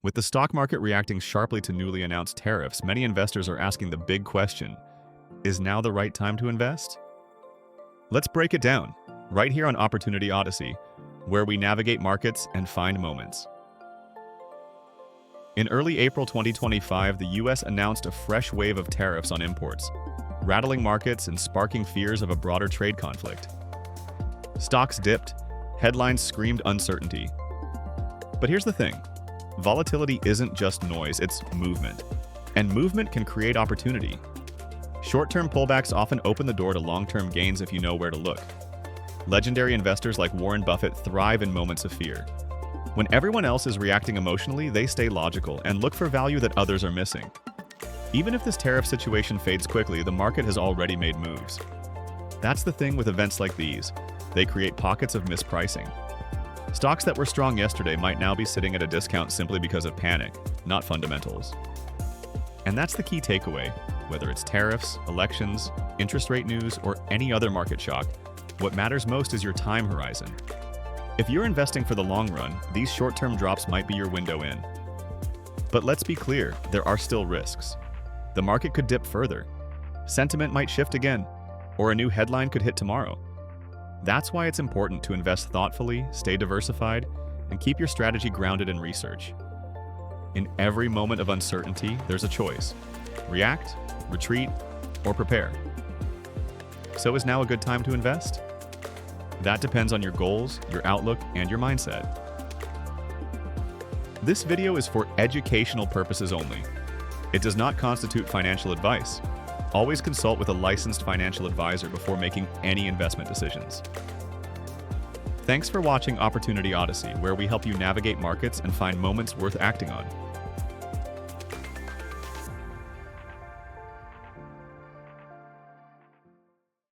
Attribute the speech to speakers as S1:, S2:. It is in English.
S1: With the stock market reacting sharply to newly announced tariffs, many investors are asking the big question, is now the right time to invest? Let's break it down, right here on Opportunity Odyssey, where we navigate markets and find moments. In early April 2025, the US announced a fresh wave of tariffs on imports, rattling markets and sparking fears of a broader trade conflict. Stocks dipped, headlines screamed uncertainty. But here's the thing. Volatility isn't just noise, it's movement. And movement can create opportunity. Short-term pullbacks often open the door to long-term gains if you know where to look. Legendary investors like Warren Buffett thrive in moments of fear. When everyone else is reacting emotionally, they stay logical and look for value that others are missing. Even if this tariff situation fades quickly, the market has already made moves. That's the thing with events like these. They create pockets of mispricing. Stocks that were strong yesterday might now be sitting at a discount simply because of panic, not fundamentals. And that's the key takeaway. Whether it's tariffs, elections, interest rate news, or any other market shock, what matters most is your time horizon. If you're investing for the long run, these short-term drops might be your window in. But let's be clear, there are still risks. The market could dip further. Sentiment might shift again, or a new headline could hit tomorrow. That's why it's important to invest thoughtfully, stay diversified, and keep your strategy grounded in research. In every moment of uncertainty, there's a choice. React, retreat, or prepare. So is now a good time to invest? That depends on your goals, your outlook, and your mindset. This video is for educational purposes only. It does not constitute financial advice. Always consult with a licensed financial advisor before making any investment decisions. Thanks for watching Opportunity Odyssey, where we help you navigate markets and find moments worth acting on.